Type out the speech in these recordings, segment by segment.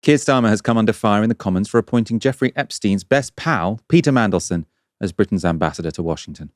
Keir Starmer has come under fire in the Commons for appointing Jeffrey Epstein's best pal, Peter Mandelson, as Britain's ambassador to Washington.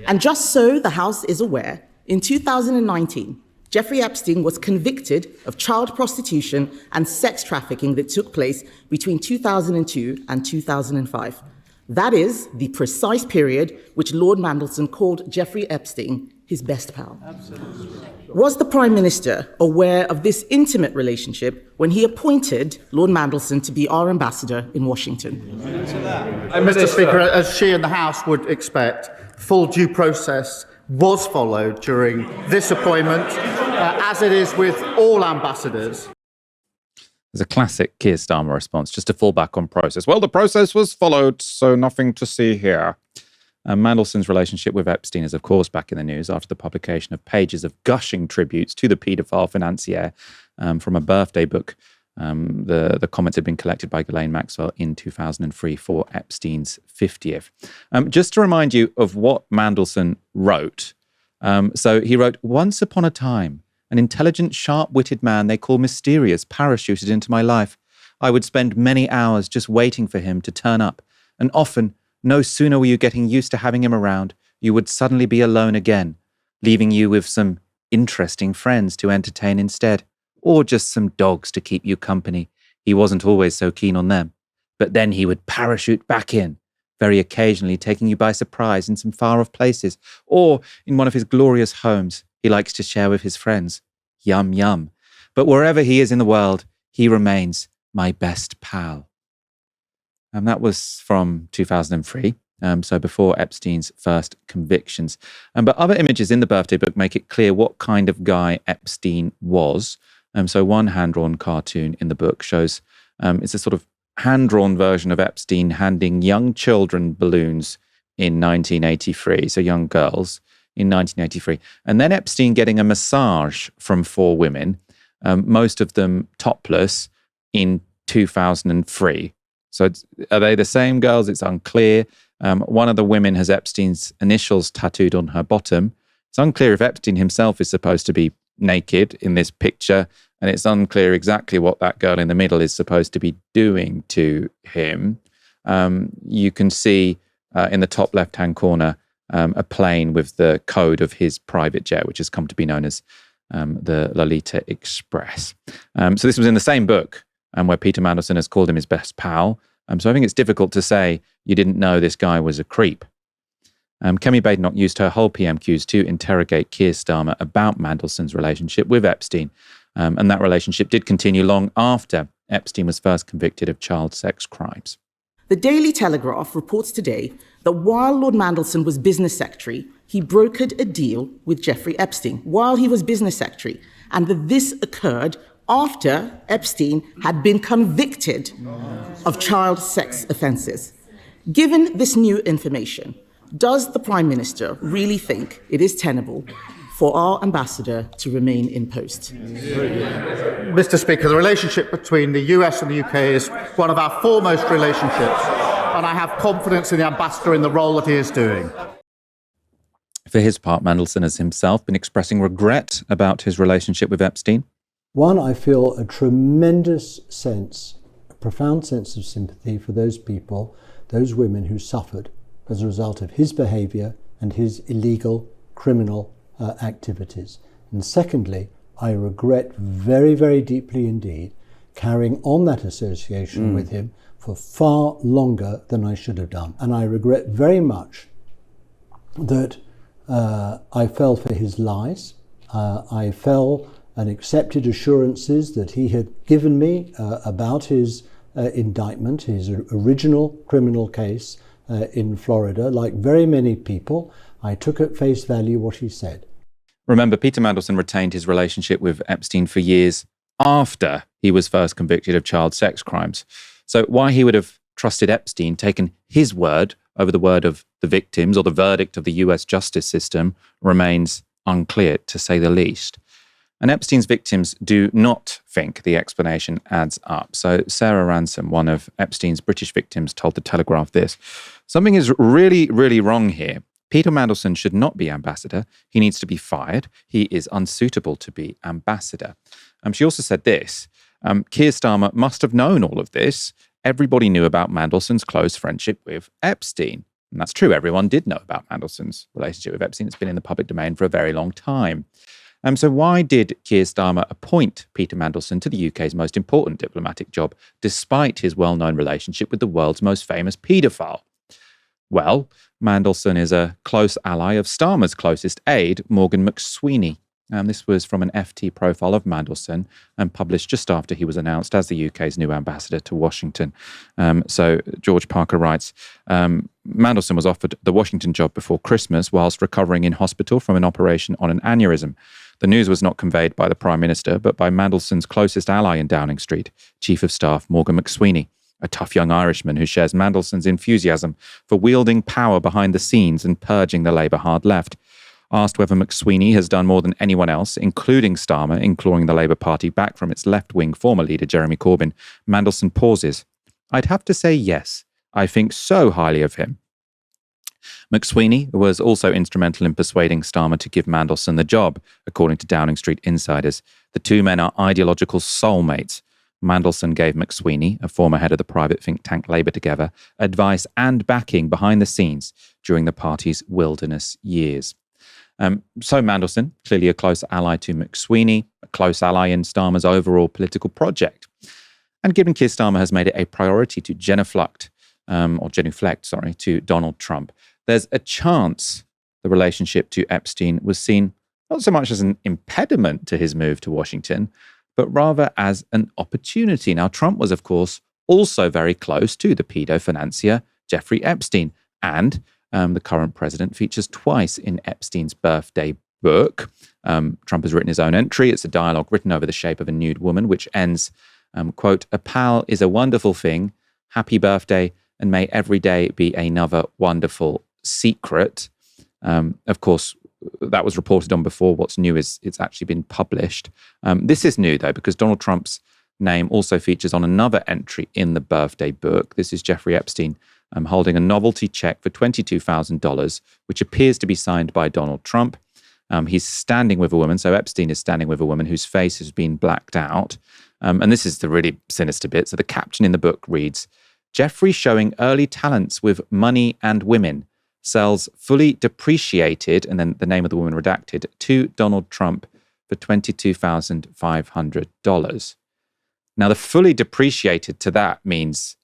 And just so the House is aware, in 2019, Jeffrey Epstein was convicted of child prostitution and sex trafficking that took place between 2002 and 2005. That is the precise period which Lord Mandelson called Jeffrey Epstein his best pal. Absolutely. Was the Prime Minister aware of this intimate relationship when he appointed Lord Mandelson to be our ambassador in Washington? Mr. Speaker, as she and the House would expect, full due process was followed during this appointment, as it is with all ambassadors. There's a classic Keir Starmer response, just to fall back on process. Well, the process was followed, so nothing to see here. Mandelson's relationship with Epstein is, of course, back in the news after the publication of pages of gushing tributes to the paedophile financier from a birthday book. The comments had been collected by Ghislaine Maxwell in 2003 for Epstein's 50th. Just to remind you of what Mandelson wrote. So he wrote, "Once upon a time, an intelligent, sharp-witted man they call Mysterious parachuted into my life. I would spend many hours just waiting for him to turn up, and often, no sooner were you getting used to having him around, you would suddenly be alone again, leaving you with some interesting friends to entertain instead, or just some dogs to keep you company. He wasn't always so keen on them. But then he would parachute back in, very occasionally taking you by surprise in some far-off places, or in one of his glorious homes he likes to share with his friends. Yum, yum. But wherever he is in the world, he remains my best pal." And that was from 2003, so before Epstein's first convictions. But other images in the birthday book make it clear what kind of guy Epstein was. So one hand-drawn cartoon in the book shows, it's a sort of hand-drawn version of Epstein handing young children balloons in 1983, so young girls in 1983. And then Epstein getting a massage from 4 women, most of them topless, in 2003. So are they the same girls? It's unclear. One of the women has Epstein's initials tattooed on her bottom. It's unclear if Epstein himself is supposed to be naked in this picture, and it's unclear exactly what that girl in the middle is supposed to be doing to him. You can see in the top left-hand corner a plane with the code of his private jet, which has come to be known as the Lolita Express. So this was in the same book where Peter Mandelson has called him his best pal. So I think it's difficult to say you didn't know this guy was a creep. Kemi Badenoch used her whole PMQs to interrogate Keir Starmer about Mandelson's relationship with Epstein. And that relationship did continue long after Epstein was first convicted of child sex crimes. The Daily Telegraph reports today that while Lord Mandelson was business secretary, he brokered a deal with Jeffrey Epstein while he was business secretary, and that this occurred after Epstein had been convicted of child sex offences. Given this new information, does the Prime Minister really think it is tenable for our ambassador to remain in post? Mr. Speaker, the relationship between the US and the UK is one of our foremost relationships, and I have confidence in the ambassador in the role that he is doing. For his part, Mandelson has himself been expressing regret about his relationship with Epstein. One, I feel a tremendous sense, a profound sense of sympathy for those people, those women who suffered as a result of his behaviour and his illegal criminal activities. And secondly, I regret very, very deeply indeed carrying on that association with him for far longer than I should have done. And I regret very much that I fell for his lies. I fell and accepted assurances that he had given me about his indictment, his original criminal case in Florida. Like very many people, I took at face value what he said. Remember, Peter Mandelson retained his relationship with Epstein for years after he was first convicted of child sex crimes. So why he would have trusted Epstein, taken his word over the word of the victims or the verdict of the US justice system, remains unclear, to say the least. And Epstein's victims do not think the explanation adds up. So Sarah Ransom, one of Epstein's British victims, told The Telegraph this: "Something is really, really wrong here. Peter Mandelson should not be ambassador. He needs to be fired. He is unsuitable to be ambassador." She also said this: Keir Starmer must have known all of this. Everybody knew about Mandelson's close friendship with Epstein. And that's true. Everyone did know about Mandelson's relationship with Epstein. It's been in the public domain for a very long time. So why did Keir Starmer appoint Peter Mandelson to the UK's most important diplomatic job, despite his well-known relationship with the world's most famous paedophile? Well, Mandelson is a close ally of Starmer's closest aide, Morgan McSweeney. This was from an FT profile of Mandelson and published just after he was announced as the UK's new ambassador to Washington. So George Parker writes, Mandelson was offered the Washington job before Christmas whilst recovering in hospital from an operation on an aneurysm. The news was not conveyed by the Prime Minister, but by Mandelson's closest ally in Downing Street, Chief of Staff Morgan McSweeney, a tough young Irishman who shares Mandelson's enthusiasm for wielding power behind the scenes and purging the Labour hard left. Asked whether McSweeney has done more than anyone else, including Starmer, in clawing the Labour Party back from its left-wing former leader Jeremy Corbyn, Mandelson pauses. I'd have to say yes. I think so highly of him. McSweeney was also instrumental in persuading Starmer to give Mandelson the job, according to Downing Street insiders. The two men are ideological soulmates. Mandelson gave McSweeney, a former head of the private think tank Labour Together, advice and backing behind the scenes during the party's wilderness years. So Mandelson, clearly a close ally to McSweeney, a close ally in Starmer's overall political project. And given Keir Starmer has made it a priority to genuflect to Donald Trump, there's a chance the relationship to Epstein was seen not so much as an impediment to his move to Washington, but rather as an opportunity. Now, Trump was, of course, also very close to the pedo financier Jeffrey Epstein, and the current president features twice in Epstein's birthday book. Trump has written his own entry. It's a dialogue written over the shape of a nude woman, which ends, quote, "A pal is a wonderful thing. Happy birthday, and may every day be another wonderful secret." Of course, that was reported on before. What's new is it's actually been published. This is new, though, because Donald Trump's name also features on another entry in the birthday book. This is Jeffrey Epstein holding a novelty check for $22,000, which appears to be signed by Donald Trump. He's standing with a woman. So Epstein is standing with a woman whose face has been blacked out. And this is the really sinister bit. So the caption in the book reads, "Jeffrey showing early talents with money and women, sells fully depreciated," and then the name of the woman redacted, "to Donald Trump for $22,500. Now, the fully depreciated to that means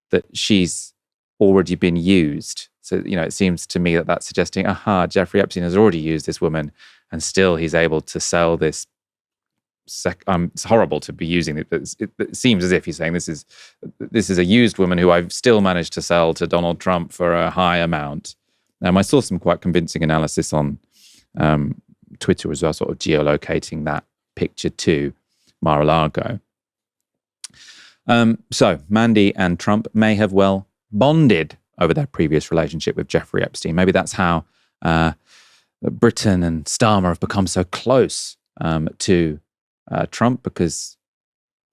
that she's already been used. So, it seems to me that that's suggesting, Jeffrey Epstein has already used this woman and still he's able to sell this. It's horrible to be using it. It seems as if he's saying this is a used woman who I've still managed to sell to Donald Trump for a high amount. I saw some quite convincing analysis on Twitter as well, sort of geolocating that picture to Mar-a-Lago. So Mandy and Trump may have well bonded over their previous relationship with Jeffrey Epstein. Maybe that's how Britain and Starmer have become so close to Trump, because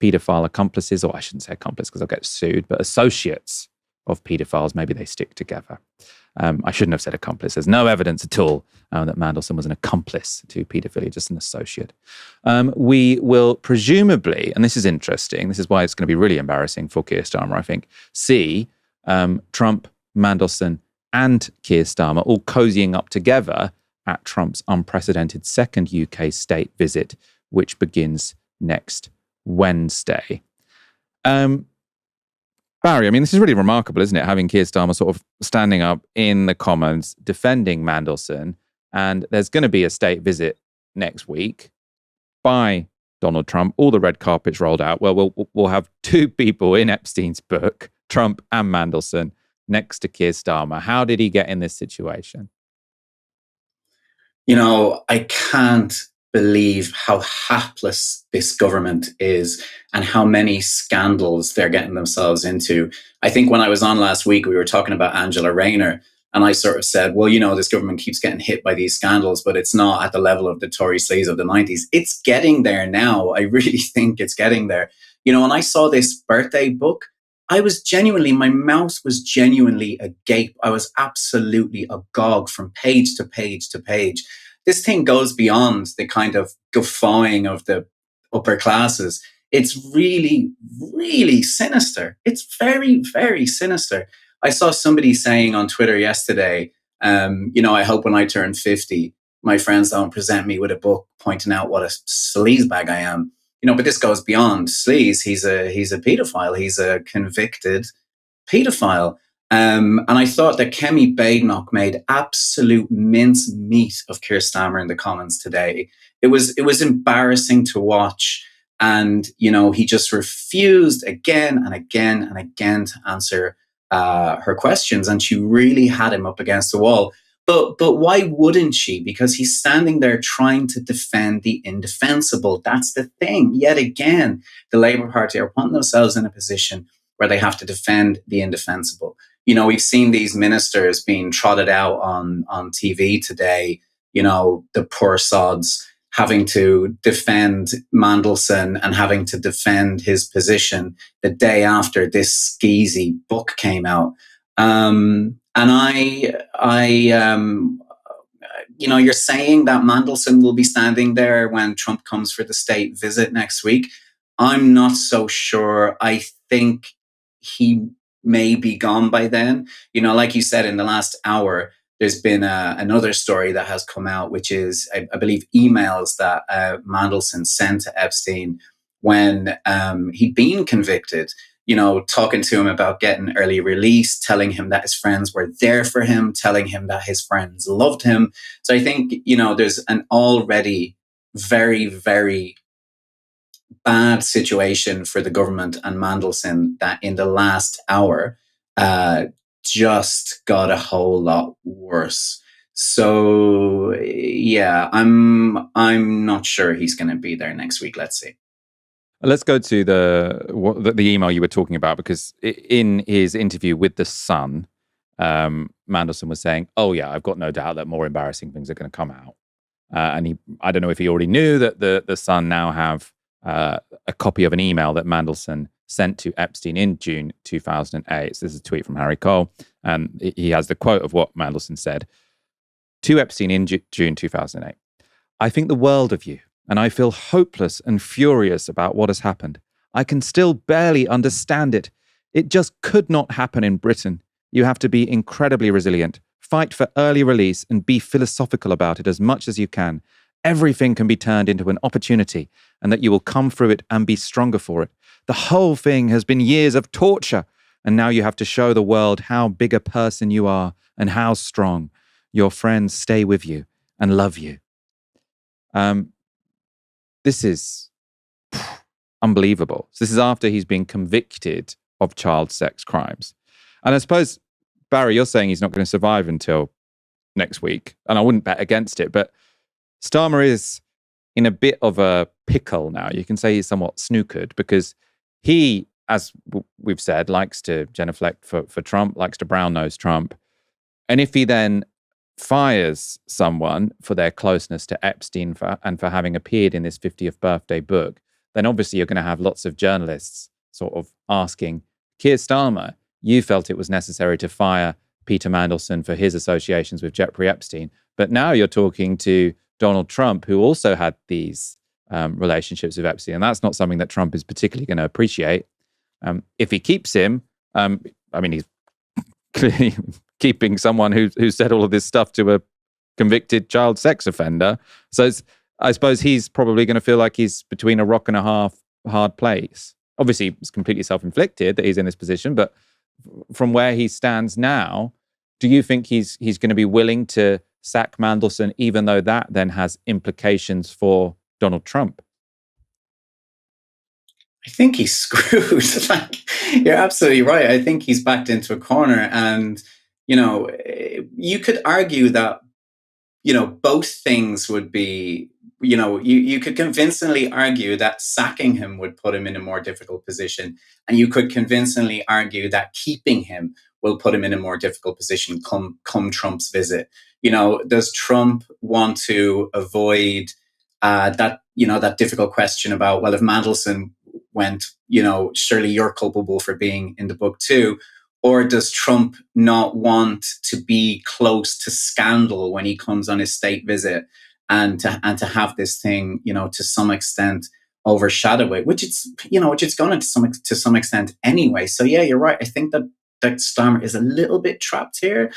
paedophile accomplices, or I shouldn't say accomplice because I'll get sued, but associates of paedophiles, maybe they stick together. I shouldn't have said accomplice. There's no evidence at all that Mandelson was an accomplice to paedophilia, just an associate. We will presumably, and this is interesting, this is why it's going to be really embarrassing for Keir Starmer, I think, see Trump, Mandelson, and Keir Starmer all cozying up together at Trump's unprecedented second UK state visit, which begins next Wednesday. Barry, this is really remarkable, isn't it? Having Keir Starmer sort of standing up in the Commons, defending Mandelson, and there's going to be a state visit next week by Donald Trump. All the red carpets rolled out. Well, we'll have two people in Epstein's book, Trump and Mandelson, next to Keir Starmer. How did he get in this situation? I can't believe how hapless this government is and how many scandals they're getting themselves into. I think when I was on last week, we were talking about Angela Rayner, and I sort of said, well, this government keeps getting hit by these scandals, but it's not at the level of the Tory slaves of the 90s. It's getting there now. I really think it's getting there. When I saw this birthday book, my mouth was genuinely agape. I was absolutely agog from page to page to page. This thing goes beyond the kind of guffawing of the upper classes. It's really, really sinister. It's very, very sinister. I saw somebody saying on Twitter yesterday, I hope when I turn 50, my friends don't present me with a book pointing out what a sleazebag I am. But this goes beyond sleaze. He's a pedophile. He's a convicted pedophile. And I thought that Kemi Badenoch made absolute mincemeat of Keir Starmer in the comments today. It was embarrassing to watch. And, he just refused again and again and again to answer her questions. And she really had him up against the wall. But why wouldn't she? Because he's standing there trying to defend the indefensible. That's the thing. Yet again, the Labour Party are putting themselves in a position where they have to defend the indefensible. We've seen these ministers being trotted out on TV today, the poor sods having to defend Mandelson and having to defend his position the day after this skeezy book came out. And you're saying that Mandelson will be standing there when Trump comes for the state visit next week. I'm not so sure. I think he may be gone by then. Like you said, in the last hour, there's been another story that has come out, which is, I believe, emails that Mandelson sent to Epstein when he'd been convicted, talking to him about getting early release, telling him that his friends were there for him, telling him that his friends loved him. So I think, there's an already very, very bad situation for the government and Mandelson that in the last hour just got a whole lot worse. So yeah, I'm not sure he's going to be there next week. Let's see. Let's go to the email you were talking about, because in his interview with The Sun, Mandelson was saying, "Oh yeah, I've got no doubt that more embarrassing things are going to come out." And I don't know if he already knew that the Sun now have a copy of an email that Mandelson sent to Epstein in June 2008. So this is a tweet from Harry Cole, and he has the quote of what Mandelson said to Epstein in June 2008. "I think the world of you, and I feel hopeless and furious about what has happened. I can still barely understand it. It just could not happen in Britain. You have to be incredibly resilient, fight for early release, and be philosophical about it as much as you can. Everything can be turned into an opportunity, and that you will come through it and be stronger for it. The whole thing has been years of torture, and now you have to show the world how big a person you are and how strong. Your friends stay with you and love you." This is unbelievable. So this is after he's been convicted of child sex crimes. And I suppose, Barry, you're saying he's not going to survive until next week, and I wouldn't bet against it, but Starmer is in a bit of a pickle now. You can say he's somewhat snookered, because he, as we've said, likes to genuflect for Trump, likes to brown-nose Trump. And if he then fires someone for their closeness to Epstein and for having appeared in this 50th birthday book, then obviously you're going to have lots of journalists sort of asking, "Keir Starmer, you felt it was necessary to fire Peter Mandelson for his associations with Jeffrey Epstein, but now you're talking to Donald Trump, who also had these relationships with Epstein, and that's not something that Trump is particularly going to appreciate. If he keeps him, he's clearly keeping someone who said all of this stuff to a convicted child sex offender. So I suppose he's probably going to feel like he's between a rock and a hard place. Obviously, it's completely self-inflicted that he's in this position, but from where he stands now, do you think he's going to be willing to sack Mandelson, even though that then has implications for Donald Trump? I think he's screwed. You're absolutely right. I think he's backed into a corner. And, you could argue that, both things would be, you could convincingly argue that sacking him would put him in a more difficult position. And you could convincingly argue that keeping him will put him in a more difficult position come Trump's visit. Does Trump want to avoid that difficult question about, well, if Mandelson went, surely you're culpable for being in the book too? Or does Trump not want to be close to scandal when he comes on his state visit and to have this thing, to some extent overshadow it, which it's going to some extent anyway. So yeah, you're right. I think that Starmer is a little bit trapped here.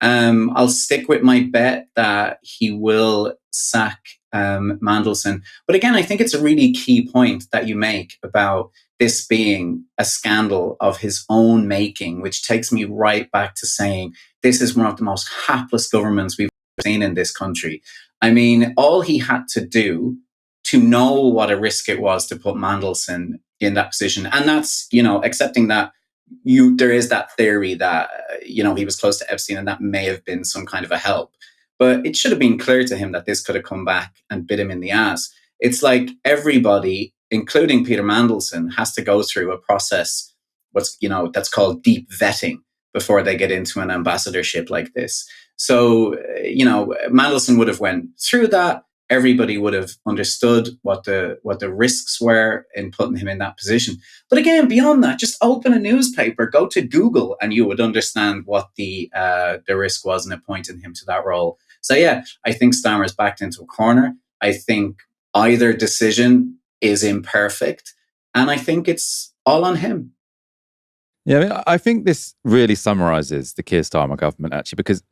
I'll stick with my bet that he will sack Mandelson. But again, I think it's a really key point that you make about this being a scandal of his own making, which takes me right back to saying this is one of the most hapless governments we've seen in this country. I mean, all he had to do to know what a risk it was to put Mandelson in that position, and that's, accepting that there is that theory that he was close to Epstein and that may have been some kind of a help, but it should have been clear to him that this could have come back and bit him in the ass. It's like everybody, including Peter Mandelson, has to go through a process that's called deep vetting before they get into an ambassadorship like this. So Mandelson would have went through that. Everybody would have understood what the risks were in putting him in that position. But again, beyond that, just open a newspaper, go to Google, and you would understand what the risk was in appointing him to that role. So yeah, I think Starmer's backed into a corner. I think either decision is imperfect, and I think it's all on him. Yeah, I think this really summarizes the Keir Starmer government, actually, because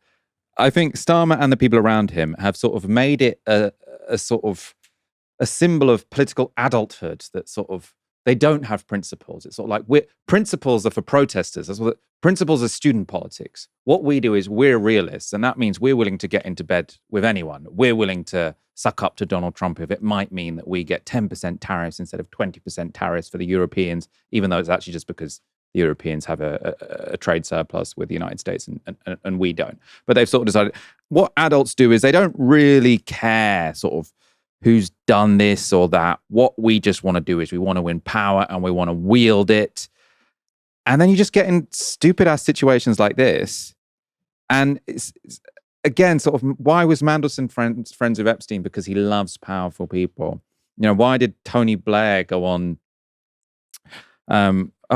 I think Starmer and the people around him have sort of made it a sort of a symbol of political adulthood, that sort of they don't have principles. It's sort of like principles are for protesters. That's what principles are student politics. What we do is we're realists, and that means we're willing to get into bed with anyone. We're willing to suck up to Donald Trump if it might mean that we get 10% tariffs instead of 20% tariffs for the Europeans, even though it's actually just because the Europeans have a trade surplus with the United States and we don't. But they've sort of decided what adults do is they don't really care sort of who's done this or that. What we just want to do is we want to win power and we want to wield it. And then you just get in stupid ass situations like this. And it's again, sort of, why was Mandelson friends with Epstein? Because he loves powerful people. Why did Tony Blair go on...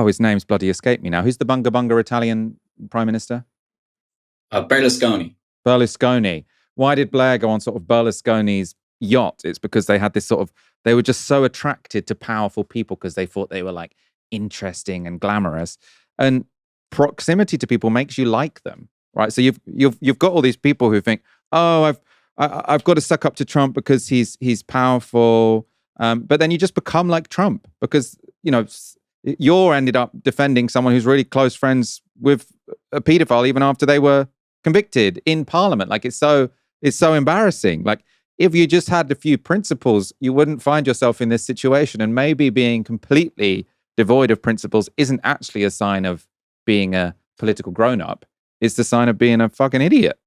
his name's bloody escaped me now. Who's the bunga bunga Italian prime minister? Berlusconi. Berlusconi. Why did Blair go on sort of Berlusconi's yacht? It's because they had this sort of, they were just so attracted to powerful people because they thought they were like interesting and glamorous. And proximity to people makes you like them, right? So you've got all these people who think, oh, I've got to suck up to Trump because he's powerful. But then you just become like Trump because, you're ended up defending someone who's really close friends with a paedophile even after they were convicted in Parliament. Like it's so embarrassing. Like if you just had a few principles, you wouldn't find yourself in this situation. And maybe being completely devoid of principles isn't actually a sign of being a political grown-up. It's the sign of being a fucking idiot.